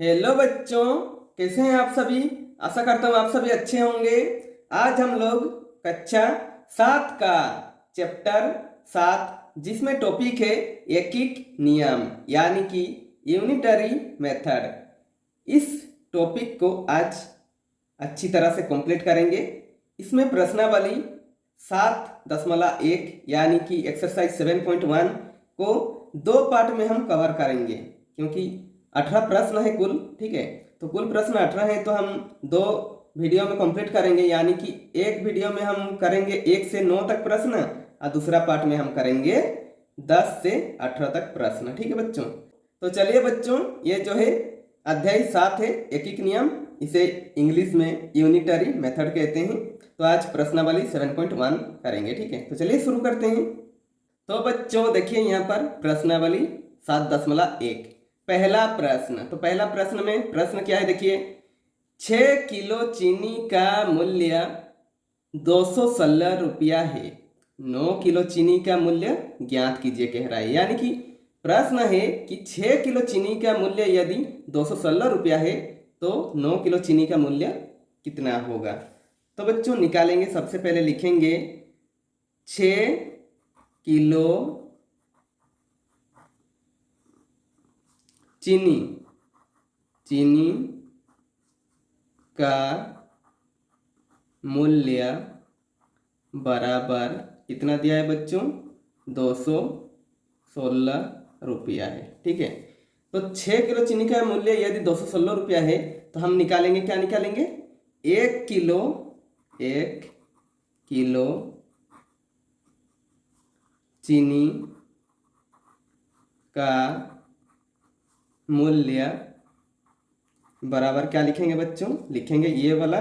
Hello बच्चों, कैसे हैं आप सभी। आशा करता हूँ आप सभी अच्छे होंगे। आज हम लोग कक्षा 7 का चैप्टर 7 जिसमें टॉपिक है एकीक नियम यानी कि यूनिटरी मेथड, इस टॉपिक को आज अच्छी तरह से कंप्लीट करेंगे। इसमें प्रश्नावली 7.1 यानी कि एक्सरसाइज 7.1 को दो पार्ट में हम कवर करेंगे, क्योंकि 18 प्रश्न है कुल। ठीक है, तो कुल प्रश्न 18 है, तो हम दो वीडियो में कंप्लीट करेंगे। यानी कि एक वीडियो में हम करेंगे 1 से 9 तक प्रश्न और दूसरा पार्ट में हम करेंगे 10 से 18 तक प्रश्न। ठीक है बच्चों, तो चलिए बच्चों, ये जो है अध्याय 7 है एकीक नियम, इसे इंग्लिश में यूनिटरी मेथड कहते हैं। तो आज प्रश्नावली 7.1 करेंगे। ठीक है, तो चलिए शुरू करते हैं। तो बच्चों देखिए यहाँ पर प्रश्नावली 7.1 पहला प्रश्न। तो पहला प्रश्न में प्रश्न क्या है, देखिए 6 किलो चीनी का मूल्य 216 रुपया है। 9 किलो चीनी का मूल्य ज्ञात कीजिए कह रहा है। यानी कि प्रश्न है कि 6 किलो चीनी का मूल्य यदि 216 रुपया है तो 9 किलो चीनी का मूल्य कितना होगा। तो बच्चों निकालेंगे, सबसे पहले लिखेंगे 6 किलो चीनी का मूल्य बराबर कितना दिया है बच्चों, 216 रुपया है। ठीक है, तो 6 किलो चीनी का मूल्य यदि 216 रुपया है तो हम निकालेंगे, क्या निकालेंगे, 1 किलो चीनी का मूल्य बराबर क्या लिखेंगे बच्चों, लिखेंगे ये वाला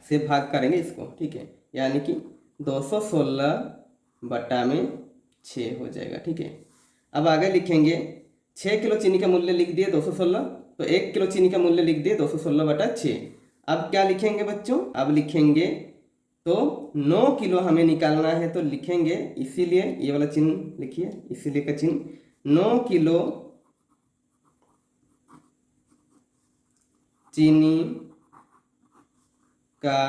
से भाग करेंगे इसको। ठीक है, यानी कि 216 बटा में 6 हो जाएगा। ठीक है, अब आगे लिखेंगे 6 किलो चीनी का मूल्य लिख दिए 216, तो 1 किलो चीनी का मूल्य लिख दिए 216 बटा 6। अब क्या लिखेंगे बच्चों, अब लिखेंगे तो 9 किलो हमें निकालना है, तो लिखेंगे इसीलिए ये वाला चिन्ह लिखिए, इसीलिए का चिन्ह 9 किलो चीनी का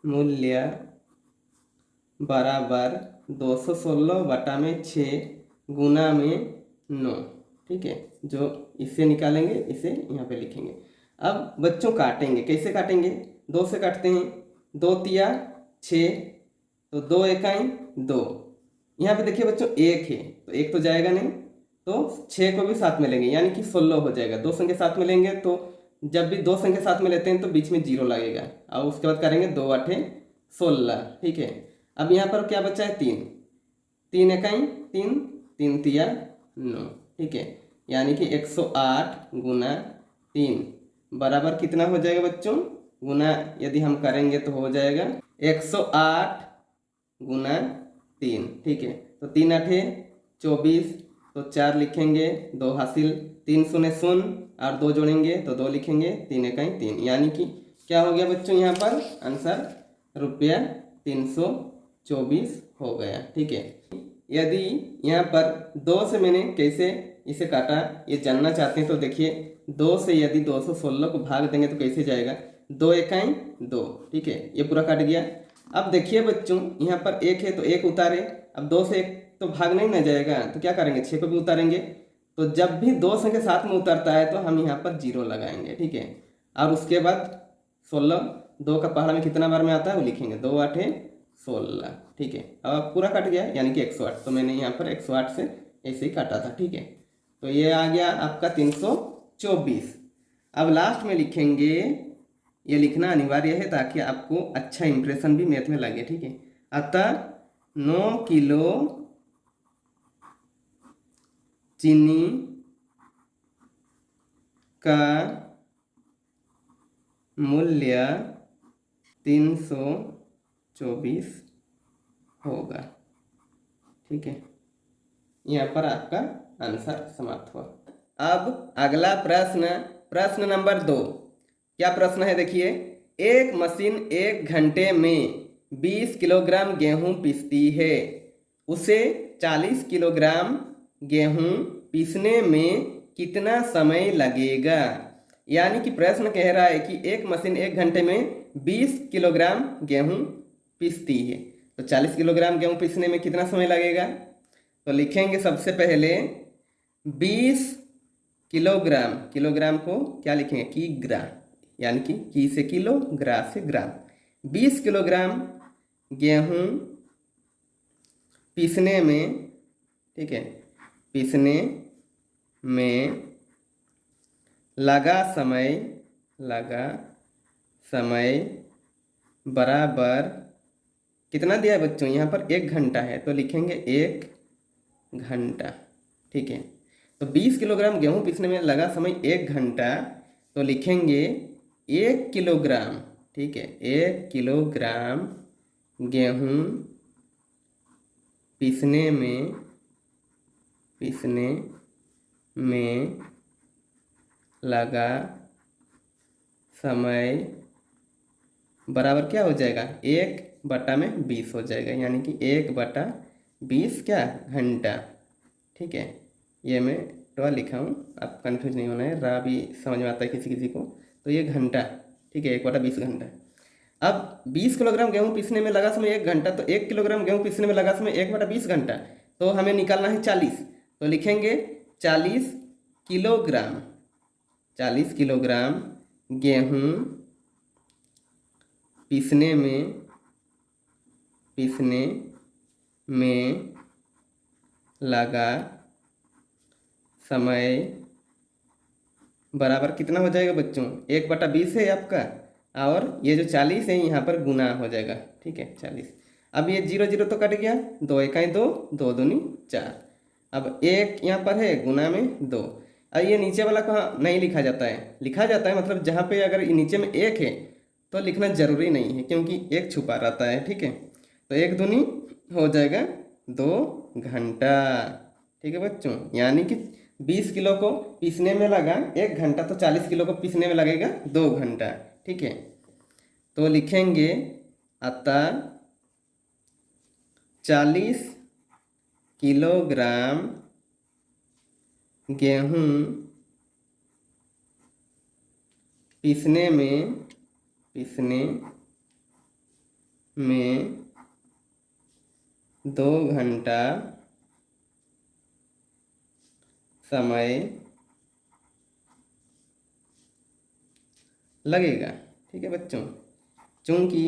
मूल्य बराबर 216 बटा में 6 गुना में 9। ठीक है, जो इससे निकालेंगे इसे यहाँ पे लिखेंगे। अब बच्चों काटेंगे, कैसे काटेंगे, 2 से काटते हैं, 2 तिया 6, तो 2 इकाई 2। यहाँ पे देखिए बच्चों 1 है तो 1 तो जाएगा नहीं, तो 6 को भी साथ में लेंगे यानी कि 16 हो जाएगा। 2 संख्या साथ में लेंगे तो जब भी 2 संख्या साथ में लेते हैं तो बीच में 0 लगेगा, और उसके बाद करेंगे 2 8 16। ठीक है, अब यहाँ पर क्या बचा है, 3 इकाई 3, 3 तिया 9। ठीक है, यानी कि 108 गुना 3 बराबर कितना हो जाएगा बच्चों, गुना यदि हम करेंगे तो हो जाएगा 108 गुना 3। ठीक है, तो 3 8 24, तो 4 लिखेंगे, 2 हासिल, 3 शून्य शून्य और 2 जोड़ेंगे तो 2 लिखेंगे, 3 इकाई 3, यानी कि क्या हो गया बच्चों, यहाँ पर आंसर रुपया 324 हो गया। ठीक है, यदि यहाँ पर 2 से मैंने कैसे इसे काटा ये जानना चाहते हैं तो देखिए 2 से यदि 216 को भाग देंगे तो कैसे जाएगा, 2 इकाई 2। ठीक है, ये पूरा काट गया। अब देखिए बच्चों यहाँ पर 1 है तो 1 उतारे, अब 2 से 1 तो भाग नहीं ना जाएगा, तो क्या करेंगे, 6 को भी उतारेंगे। तो जब भी 2 संख्या साथ में उतरता है तो हम यहाँ पर 0 लगाएंगे। ठीक है, और उसके बाद 16, 2 का पहाड़ा में कितना बार में आता है वो लिखेंगे, 2 8 16। ठीक है, अब पूरा कट गया यानी कि 108, तो मैंने यहाँ पर 108 से ऐसे ही काटा था। ठीक है, तो ये आ गया आपका 324। अब लास्ट में लिखेंगे, ये लिखना अनिवार्य है ताकि आपको अच्छा इंप्रेशन भी मैथ में लगे। ठीक है, अतः 9 किलो चीनी का मूल्य 324 होगा। ठीक है, यहाँ पर आपका आंसर समाप्त हुआ। अब अगला प्रश्न, प्रश्न नंबर 2। क्या प्रश्न है देखिए, एक मशीन 1 घंटे में 20 किलोग्राम गेहूं पीसती है, उसे 40 किलोग्राम गेहूं पीसने में कितना समय लगेगा। यानी कि प्रश्न कह रहा है कि एक मशीन 1 घंटे में 20 किलोग्राम गेहूं पीसती है, तो 40 किलोग्राम गेहूं पीसने में कितना समय लगेगा। तो लिखेंगे सबसे पहले 20 किलोग्राम, किलोग्राम को क्या लिखेंगे किग्रा, यानी कि की से किलो, ग्रा से ग्राम। 20 किलोग्राम गेहूं पीसने में, ठीक है, पीसने में लगा समय बराबर कितना दिया है बच्चों, यहाँ पर 1 घंटा है तो लिखेंगे 1 घंटा, ठीक है। तो 20 किलोग्राम गेहूं पीसने में लगा समय 1 घंटा, तो लिखेंगे 1 किलोग्राम, ठीक है, 1 किलोग्राम गेहूं पीसने में लगा समय बराबर क्या हो जाएगा, 1/20 हो जाएगा, यानी कि 1/20 क्या घंटा, ठीक है। ये मैं टॉ लिखा हूँ, आप कंफ्यूज नहीं होना है, रा भी समझ में आता है किसी किसी को, तो ये घंटा, ठीक है, 1/20 घंटा। अब 20 किलोग्राम गेहूं पीसने में लगा समय 1 घंटा, तो 1 किलोग्राम गेहूं पीसने में लगा समय 1/20 घंटा, तो हमें निकालना है 40, तो लिखेंगे 40 किलोग्राम, 40 किलोग्राम गेहूं पीसने में लगा समय बराबर कितना हो जाएगा बच्चों, 1/20 है आपका, और ये जो 40 है यहाँ पर गुना हो जाएगा, ठीक है, 40। अब ये 0 0 तो कट गया, 2 1 2, 2 दूनी 4, अब 1 यहाँ पर है गुना में 2। अब ये नीचे वाला कहाँ नहीं लिखा जाता है, लिखा जाता है मतलब जहाँ पे अगर नीचे में 1 है तो लिखना जरूरी नहीं है, क्योंकि 1 छुपा रहता है, ठीक है। तो 1 दूनी हो जाएगा 2 घंटा, ठीक है बच्चों। यानी कि 20 किलो को पीसने में लगा 1 घंटा, तो 40 किलो को पीसने में लगेगा 2 घंटा, ठीक है। तो लिखेंगे अतः 40 किलोग्राम गेहूं पीसने में 2 घंटा समय लगेगा, ठीक है बच्चों। चूंकि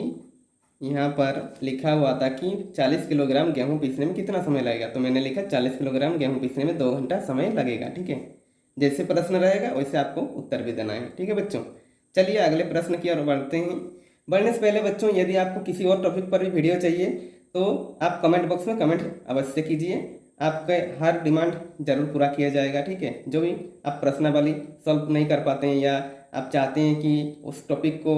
यहाँ पर लिखा हुआ था कि 40 किलोग्राम गेहूं पीसने में कितना समय लगेगा, तो मैंने लिखा 40 किलोग्राम गेहूं पीसने में 2 घंटा समय लगेगा, ठीक है। जैसे प्रश्न रहेगा वैसे आपको उत्तर भी देना है, ठीक है बच्चों। चलिए अगले प्रश्न की ओर बढ़ते हैं। बढ़ने से पहले बच्चों, यदि आपको किसी और टॉपिक पर भी वीडियो चाहिए तो आप कमेंट बॉक्स में कमेंट अवश्य कीजिए, आपके हर डिमांड जरूर पूरा किया जाएगा, ठीक है। जो भी आप प्रश्नावली सॉल्व नहीं कर पाते हैं या आप चाहते हैं कि उस टॉपिक को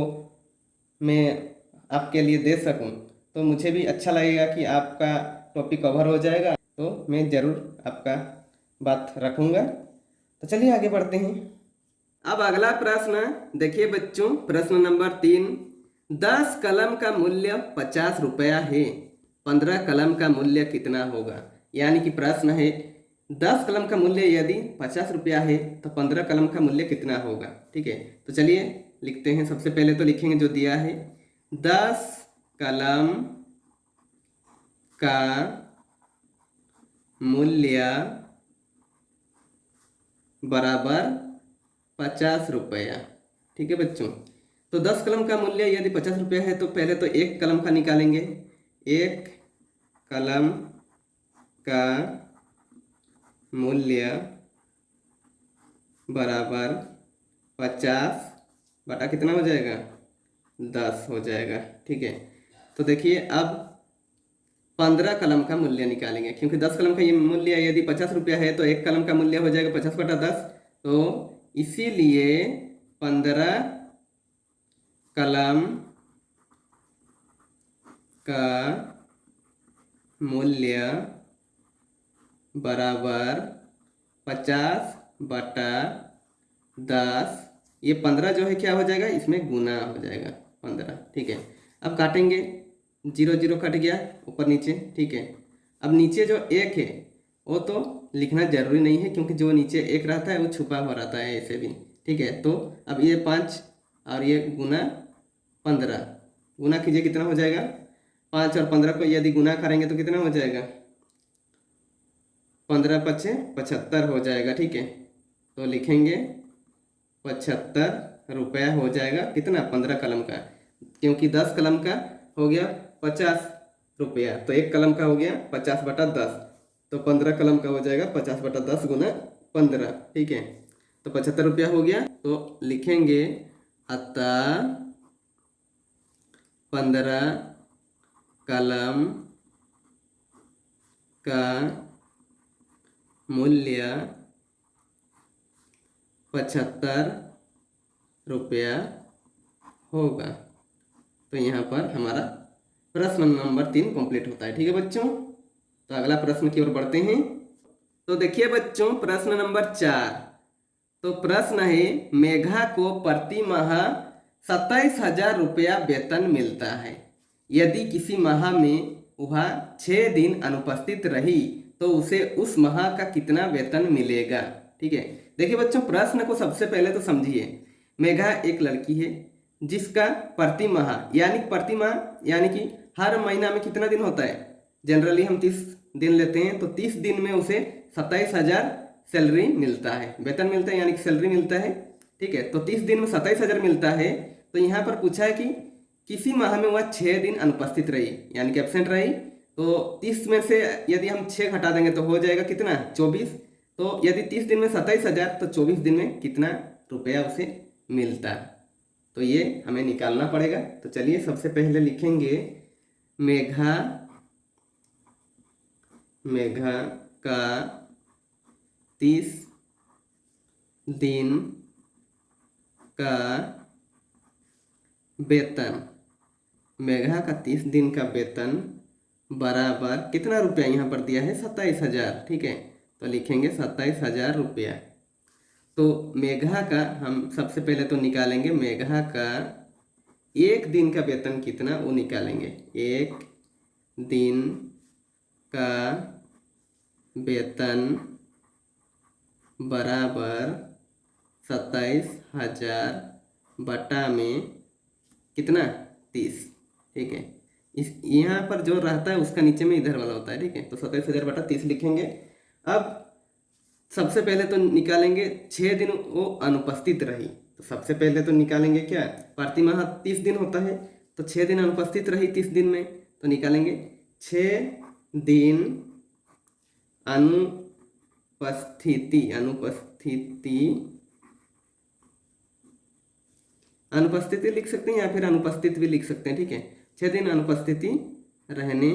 मैं आपके लिए दे सकूं, तो मुझे भी अच्छा लगेगा कि आपका टॉपिक कवर हो जाएगा, तो मैं ज़रूर आपका बात रखूंगा। तो चलिए आगे बढ़ते हैं। अब अगला प्रश्न देखिए बच्चों, प्रश्न नंबर 3, 10 कलम का मूल्य 50 रुपया है, 15 कलम का मूल्य कितना होगा। यानी कि प्रश्न है 10 कलम का मूल्य यदि 50 रुपया है तो 15 कलम का मूल्य कितना होगा, ठीक है। तो चलिए लिखते हैं, सबसे पहले तो लिखेंगे जो दिया है, 10 कलम का मूल्य बराबर 50 रुपया, ठीक है बच्चों। तो 10 कलम का मूल्य यदि 50 रुपया है तो पहले तो 1 कलम का निकालेंगे, 1 कलम का मूल्य बराबर 50 बटा कितना हो जाएगा, 10 हो जाएगा, ठीक है। तो देखिए अब 15 कलम का मूल्य निकालेंगे, क्योंकि 10 कलम का ये मूल्य यदि 50 रुपया है तो 1 कलम का मूल्य हो जाएगा 50 बटा 10, तो इसीलिए 15 कलम का मूल्य बराबर 50 बटा 10, ये 15 जो है क्या हो जाएगा, इसमें गुना हो जाएगा 15, ठीक है। अब काटेंगे, 0 0 कट गया ऊपर नीचे, ठीक है। अब नीचे जो 1 है वो तो लिखना जरूरी नहीं है, क्योंकि जो नीचे एक रहता है वो छुपा हुआ रहता है ऐसे भी, ठीक है। तो अब ये 5 और ये गुना 15, गुना कीजिए कितना हो जाएगा, 5 और 15 को यदि गुना करेंगे तो कितना हो जाएगा, 15 पचे 75 हो जाएगा, ठीक है। तो लिखेंगे 75 रुपया हो जाएगा, कितना, 15 कलम का, क्योंकि 10 कलम का हो गया 50 रुपया, तो एक कलम का हो गया 50/10, तो 15 कलम का हो जाएगा 50/10 गुना 15, ठीक है। तो 75 रुपया हो गया। तो लिखेंगे अतः 15 कलम का मूल्य 75 रुपया होगा। तो यहाँ पर हमारा प्रश्न नंबर 3 कंप्लीट होता है, ठीक है बच्चों। तो अगला प्रश्न की ओर बढ़ते हैं। तो देखिए बच्चों, प्रश्न नंबर 4। तो प्रश्न है, मेघा को प्रति माह 27,000 रुपया वेतन मिलता है। यदि किसी माह में वह 6 दिन अनुपस्थित रही तो उसे उस माह का कितना वेतन मिलेगा, ठीक है। देखिए बच्चों, प्रश्न को सबसे पहले तो समझिए। मेघा एक लड़की है जिसका प्रति माह यानी कि हर महीना में कितना दिन होता है, जनरली हम 30 दिन लेते हैं, तो 30 दिन में उसे 27,000 सैलरी मिलता है, वेतन मिलता है, यानी कि सैलरी मिलता है, ठीक है। तो 30 दिन में 27,000 मिलता है। तो यहाँ पर पूछा है कि किसी माह में वह 6 दिन अनुपस्थित रही, यानी कि एब्सेंट रही, तो 30 में से यदि हम 6 घटा देंगे तो हो जाएगा कितना, 24। तो यदि 30 दिन में 27,000 तो 24 दिन में कितना रुपया उसे मिलता है, तो ये हमें निकालना पड़ेगा। तो चलिए सबसे पहले लिखेंगे मेघा का 30 दिन का वेतन, मेघा का 30 दिन का वेतन बराबर कितना रुपया, यहाँ पर दिया है 27,000, ठीक है। तो लिखेंगे 27,000 रुपया। तो मेघा का हम सबसे पहले तो निकालेंगे, मेघा का एक दिन का वेतन कितना वो निकालेंगे। एक दिन का वेतन बराबर 27,000 बटा में कितना, 30, ठीक है। इस यहाँ पर जो रहता है उसका नीचे में इधर वाला होता है, ठीक है। तो 27,000 बटा 30 लिखेंगे। अब सबसे पहले तो निकालेंगे 6 दिन वो अनुपस्थित रही, तो सबसे पहले तो निकालेंगे क्या, प्रति माह 30 दिन होता है, तो 6 दिन अनुपस्थित रही 30 दिन में, तो निकालेंगे 6 दिन अनुपस्थिति लिख सकते हैं या फिर अनुपस्थित भी लिख सकते हैं, ठीक है। 6 दिन अनुपस्थिति रहने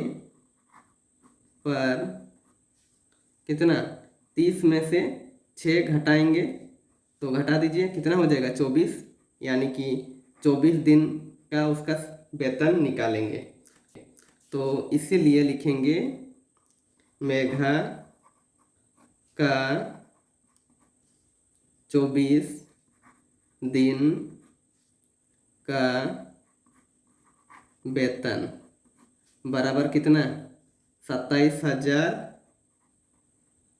पर कितना, 30 में से 6 घटाएंगे, तो घटा दीजिए कितना हो जाएगा, 24, यानी कि 24 दिन का उसका वेतन निकालेंगे। तो इसीलिए लिखेंगे मेघा का 24 दिन का वेतन बराबर कितना, 27,000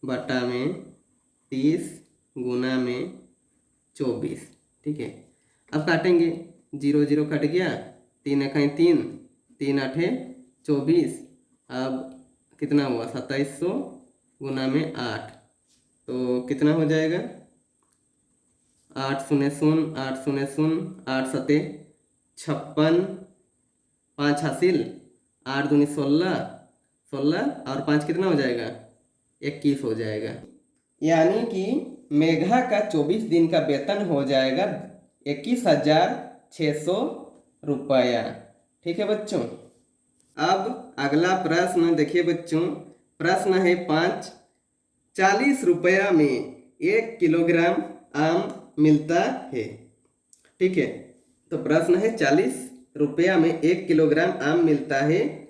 बटा में 30 गुना में 24, ठीक है। अब काटेंगे, 0 0 कट गया, 3 1 3, 3 8 24, अब कितना हुआ, 2700 गुना में 8, तो कितना हो जाएगा, 8 0 0 8 0 0 8 7 56, 5 हासिल, 8 दूनी 16, 16 और 5 कितना हो जाएगा, 21 हो जाएगा। यानी कि मेघा का 24 दिन का वेतन हो जाएगा 21,600 रुपया, ठीक है बच्चों। अब अगला प्रश्न देखिए बच्चों, प्रश्न है 5। 40 रुपया में 1 किलोग्राम आम मिलता है, ठीक है। तो प्रश्न है 40 रुपया में 1 किलोग्राम आम मिलता है,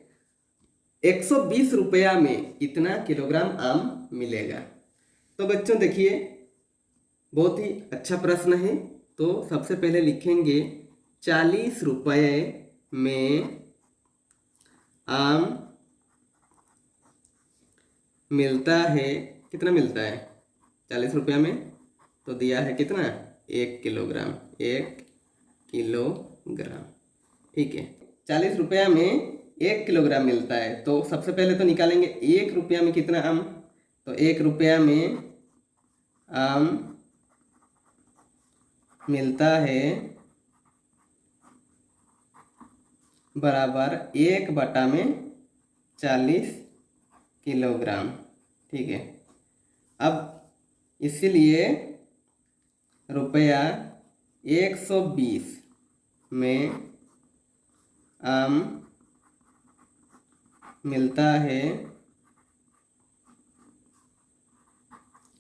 120 रुपया में कितना किलोग्राम आम मिलेगा। तो बच्चों देखिए, बहुत ही अच्छा प्रश्न है। तो सबसे पहले लिखेंगे 40 रुपये में आम मिलता है कितना मिलता है 40 रुपया में, तो दिया है कितना 1 किलोग्राम, 1 किलोग्राम। ठीक है, 40 रुपया में 1 किलोग्राम मिलता है। तो सबसे पहले तो निकालेंगे 1 रुपया में कितना आम, तो 1 रुपया में आम मिलता है बराबर 1/40 किलोग्राम। ठीक है, अब इसलिए रुपया 120 में आम मिलता है,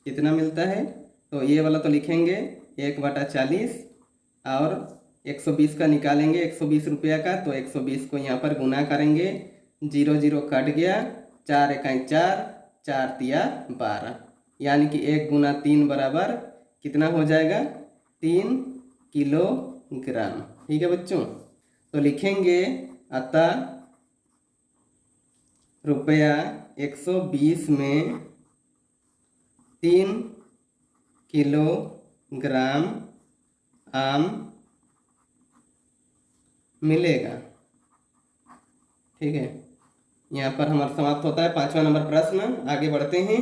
कितना मिलता है, तो ये वाला तो लिखेंगे 1/40 और 120 का निकालेंगे, 120 रुपया का, तो 120 को यहाँ पर गुना करेंगे, 0 0 कट गया, 4 1 4, 4 तिया 12, यानी कि 1 गुना 3 बराबर कितना हो जाएगा 3 किलोग्राम। ठीक है बच्चों, तो लिखेंगे अतः रुपया 120 में 3 किलोग्राम आम मिलेगा। ठीक है, यहाँ पर हमारा समाप्त होता है 5वां नंबर प्रश्न। आगे बढ़ते हैं।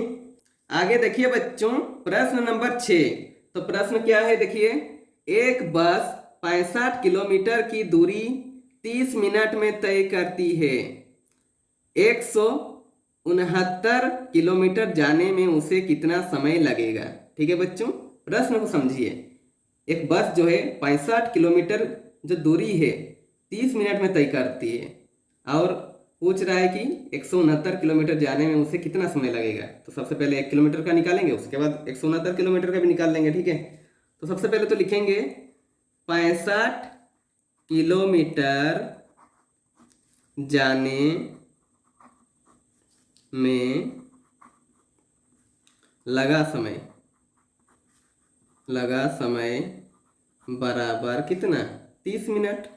आगे देखिए बच्चों, प्रश्न नंबर 6। तो प्रश्न क्या है देखिए, एक बस 65 किलोमीटर की दूरी 30 मिनट में तय करती है, 169 किलोमीटर जाने में उसे कितना समय लगेगा। ठीक है बच्चों, प्रश्न को समझिए। एक बस जो है 65 किलोमीटर जो दूरी है 30 मिनट में तय करती है और पूछ रहा है कि 169 किलोमीटर जाने में उसे कितना समय लगेगा। तो सबसे पहले 1 किलोमीटर का निकालेंगे, उसके बाद 169 किलोमीटर का भी निकाल लेंगे। ठीक है, तो सबसे पहले तो लिखेंगे 65 किलोमीटर जाने में लगा समय बराबर कितना 30 मिनट,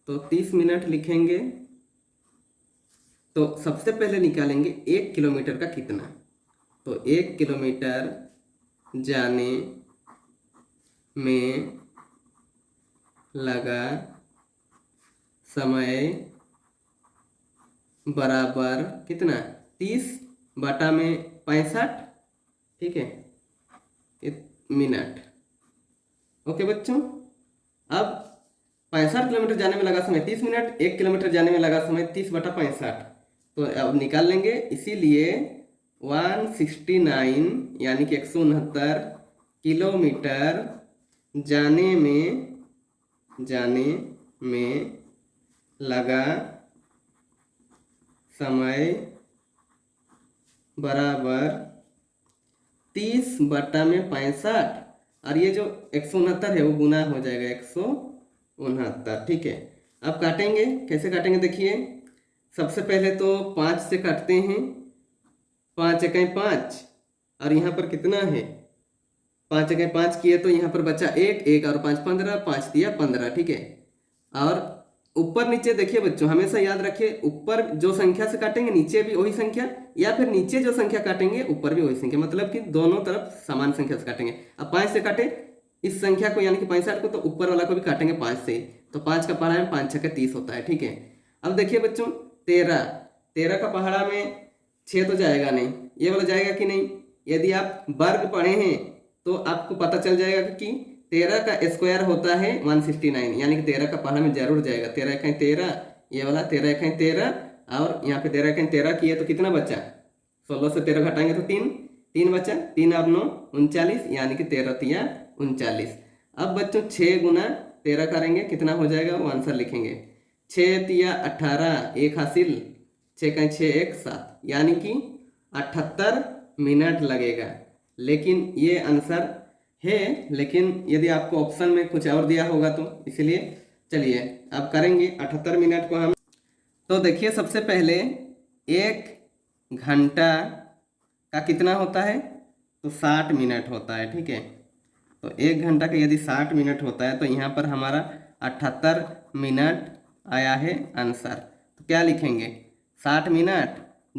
तो 30 मिनट लिखेंगे। तो सबसे पहले निकालेंगे 1 किलोमीटर का कितना, तो 1 किलोमीटर जाने में लगा समय बराबर कितना 30/65। ठीक है, मिनट। ओके बच्चों, अब 65 किलोमीटर जाने में लगा समय 30 मिनट, 1 किलोमीटर जाने में लगा समय 30/65, तो अब निकाल लेंगे। इसीलिए 169 यानी कि 169 किलोमीटर जाने में लगा समय बराबर 30/65, और ये जो 169 है वो गुना हो जाएगा 169। ठीक है, अब काटेंगे, कैसे काटेंगे देखिए। सबसे पहले तो 5 से काटते हैं, 5 1 5, और यहाँ पर कितना है 5 1 5 किए तो यहाँ पर बचा 1 1 और 5 15, 5 दिया 15। ठीक है, और ऊपर नीचे देखिए बच्चों, हमेशा याद रखिए, ऊपर जो संख्या से काटेंगे नीचे भी वही संख्या, या फिर नीचे जो संख्या काटेंगे ऊपर भी वही संख्या, मतलब कि दोनों तरफ समान संख्या से काटेंगे। अब 5 से काटे इस संख्या को यानी कि 65 को, तो ऊपर वाला को भी काटेंगे 5 से, तो 5 का पहाड़ा में 5 6 30 होता है। ठीक है, अब देखिए बच्चों 13 का पहाड़ा में 6 तो जाएगा नहीं, ये वाला जाएगा कि नहीं। यदि आप वर्ग पढ़े हैं तो आपको पता चल जाएगा कि 13 का स्क्वायर होता है 169, यानी कि 13 का पहाड़ा में जरूर जाएगा। 13 1 13, ये वाला 13 1 13, और यहाँ पे 13 1 13 किए तो कितना बचा 16 से 13 घटाएंगे तो 3 बचा, 3 और 9 39, यानी कि 13 तिया 39। अब बच्चों 6 गुना 13 करेंगे, कितना हो जाएगा वो आंसर लिखेंगे, 6 तिया 18, 1 हासिल, 6 का 6 1 7, यानी कि 78 मिनट लगेगा। लेकिन ये आंसर है, लेकिन यदि आपको ऑप्शन में कुछ और दिया होगा तो इसलिए चलिए अब करेंगे 78 मिनट को हम। तो देखिए सबसे पहले 1 घंटा का कितना होता है, तो 60 मिनट होता है। ठीक है, तो 1 घंटा का यदि 60 मिनट होता है तो यहाँ पर हमारा 78 मिनट आया है आंसर। तो क्या लिखेंगे 60 मिनट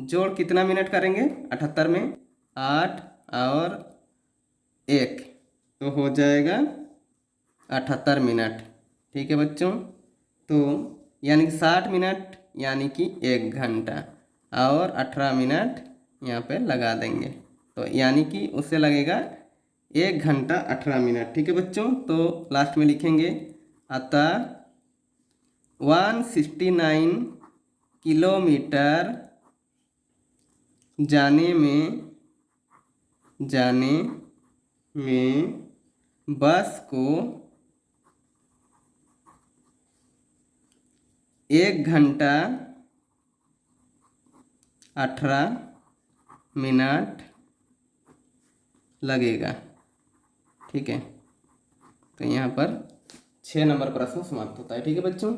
जोड़ कितना मिनट करेंगे 78 में 8 और 1, तो हो जाएगा 78 मिनट। ठीक है बच्चों, तो यानी कि 60 मिनट यानी कि 1 घंटा, और 18 मिनट यहाँ पे लगा देंगे, तो यानी कि उससे लगेगा 1 घंटा 18 मिनट। ठीक है बच्चों, तो लास्ट में लिखेंगे अतः 169 किलोमीटर जाने में बस को 1 घंटा 18 मिनट लगेगा। ठीक है, तो यहाँ पर 6 नंबर प्रश्न समाप्त होता है। ठीक है बच्चों,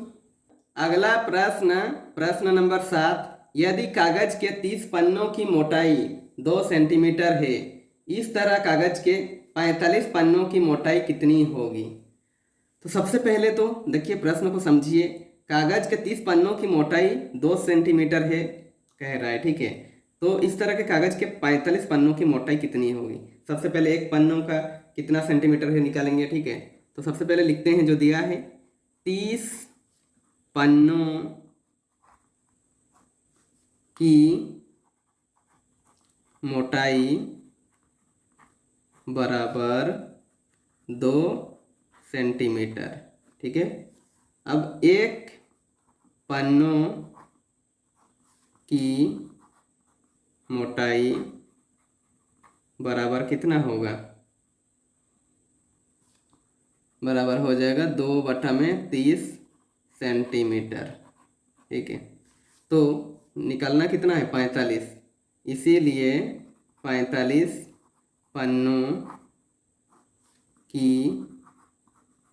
अगला प्रश्न नंबर 7, यदि कागज के 30 पन्नों की मोटाई 2 सेंटीमीटर है, इस तरह कागज के 45 पन्नों की मोटाई कितनी होगी? तो सबसे पहले तो देखिए प्रश्न को समझिए। कागज के 30 पन्नों की मोटाई 2 सेंटीमीटर है कह रहा है। ठीक है, तो इस तरह के कागज के 45 पन्नों की मोटाई कितनी होगी? सबसे पहले एक पन्नों का कितना सेंटीमीटर है निकालेंगे। ठीक है, तो सबसे पहले लिखते हैं जो दिया है, 30 पन्नों की मोटाई बराबर 2 सेंटीमीटर। ठीक है, अब एक पन्नों की मोटाई बराबर कितना होगा? बराबर हो जाएगा 2/30 सेंटीमीटर। ठीक है, तो निकालना कितना है? 45, इसीलिए 45 पन्नों की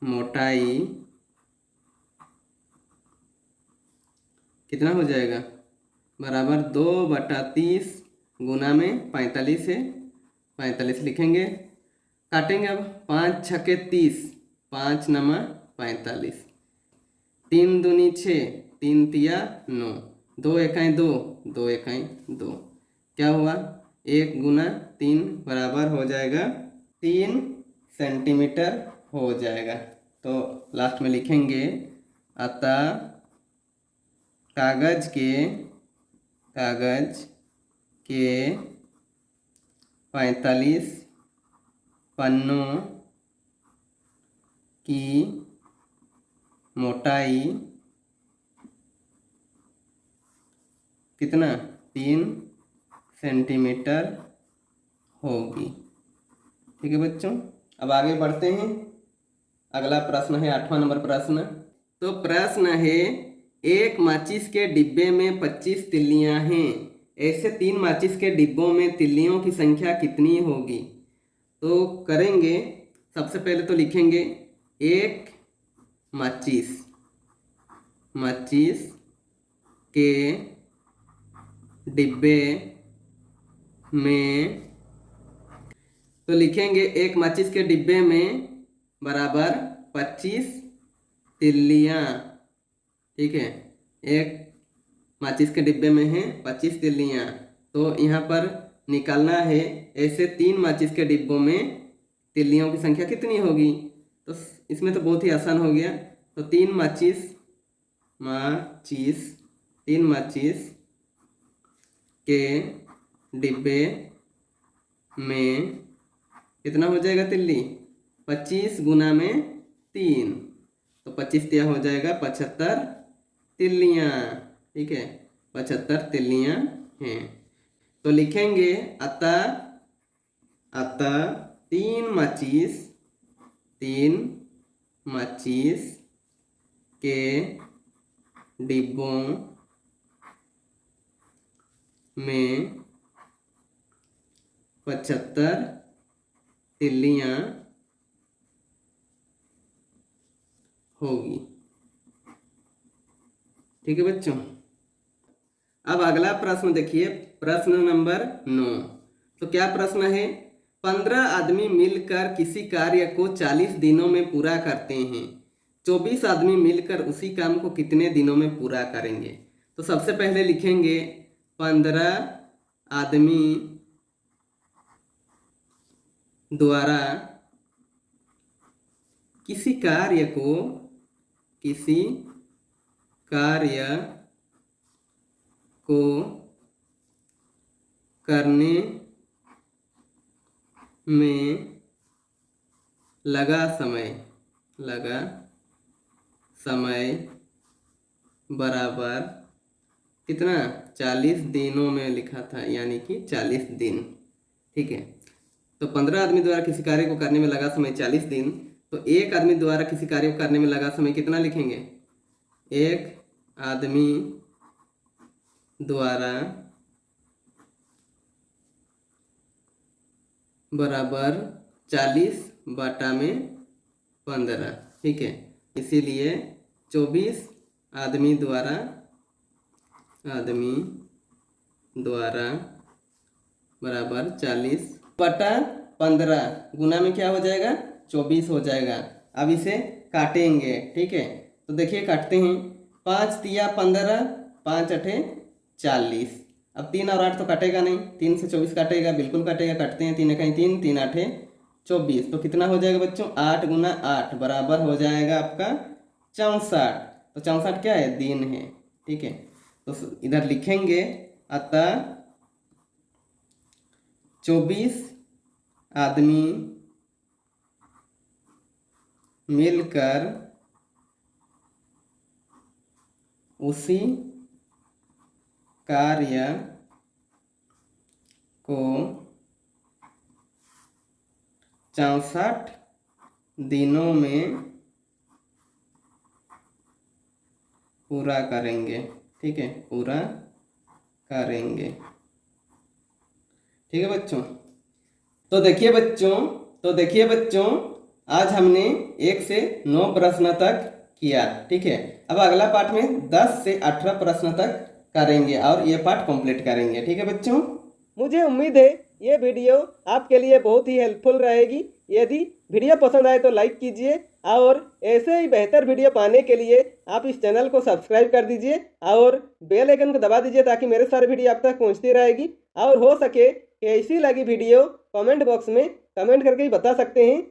मोटाई कितना हो जाएगा? बराबर 2/30 गुना में 45 है, 45 लिखेंगे, काटेंगे। अब 5 छके 30, 5 नमा 45, 3 दूनी 6, 3 तिया 9, 2 एकाई 2, 2 एकाई 2, क्या हुआ? 1 गुना 3 बराबर हो जाएगा 3 सेंटीमीटर हो जाएगा। तो लास्ट में लिखेंगे अतः कागज के 45 पन्नों की मोटाई कितना? 3 सेंटीमीटर होगी। ठीक है बच्चों, अब आगे बढ़ते हैं। अगला प्रश्न है 8वां नंबर प्रश्न। तो प्रश्न है, एक माचिस के डिब्बे में 25 तिल्लियां हैं, ऐसे 3 माचिस के डिब्बों में तिल्लियों की संख्या कितनी होगी? तो करेंगे, सबसे पहले तो लिखेंगे एक माचिस के डिब्बे में, तो लिखेंगे एक माचिस के डिब्बे में बराबर 25 तिल्लियां। ठीक है, एक माचिस के डिब्बे में है 25 तिल्लियां, तो यहाँ पर निकालना है ऐसे 3 माचिस के डिब्बों में तिल्लियों की संख्या कितनी होगी? तो इसमें तो बहुत ही आसान हो गया। तो 3 माचिस 3 माचिस के डिब्बे में कितना हो जाएगा तिल्ली? 25 गुना में 3, तो 25 तिया हो जाएगा 75 तिल्लियाँ। ठीक है, 75 तिल्लियाँ हैं। तो लिखेंगे अतः 3 माचिस के डिब्बों में 75 तिल्लियाँ होगी। ठीक है बच्चों, अब अगला प्रश्न देखिए, प्रश्न नंबर 9। तो क्या प्रश्न है? 15 आदमी मिलकर किसी कार्य को 40 दिनों में पूरा करते हैं, 24 आदमी मिलकर उसी काम को कितने दिनों में पूरा करेंगे? तो सबसे पहले लिखेंगे 15 आदमी द्वारा किसी कार्य को करने में लगा समय बराबर कितना 40 दिनों में लिखा था, यानी कि 40 दिन। ठीक है, तो 15 आदमी द्वारा किसी कार्य को करने में लगा समय 40 दिन, तो एक आदमी द्वारा किसी कार्य को करने में लगा समय कितना लिखेंगे? एक आदमी द्वारा बराबर 40/15। ठीक है, इसीलिए 24 आदमी द्वारा बराबर 40/15 गुना में क्या हो जाएगा? 24 हो जाएगा। अब इसे काटेंगे। ठीक है, तो देखिए काटते हैं। 5 तिया 15, 5 अठे 40। अब 3 और 8 तो कटेगा नहीं, 3 से 24 काटेगा, बिल्कुल काटेगा। काटते हैं, 3 कहीं 3, 3 आठे 24। तो कितना हो जाएगा बच्चों? 8 गुना 8 बराबर हो जाएगा आपका 64। तो 64 क्या है? दिन है। ठीक है, तो इधर लिखेंगे, अतः 24 आदमी मिलकर उसी कार्य को 64 दिनों में पूरा करेंगे। ठीक है, पूरा करेंगे। ठीक है बच्चों, तो देखिए बच्चों आज हमने 1 से 9 प्रश्न तक किया। ठीक है, अब अगला पार्ट में 10 से 18 प्रश्न तक करेंगे और ये पार्ट कंप्लीट करेंगे। ठीक है बच्चों, मुझे उम्मीद है ये वीडियो आपके लिए बहुत ही हेल्पफुल रहेगी। यदि वीडियो पसंद आए तो लाइक कीजिए और ऐसे ही बेहतर वीडियो पाने के लिए आप इस चैनल को सब्सक्राइब कर दीजिए और बेल आइकन को दबा दीजिए ताकि मेरे सारे वीडियो आप तक पहुंचती रहेगी। और हो सके कैसी लगी वीडियो कमेंट बॉक्स में कमेंट करके ही बता सकते हैं।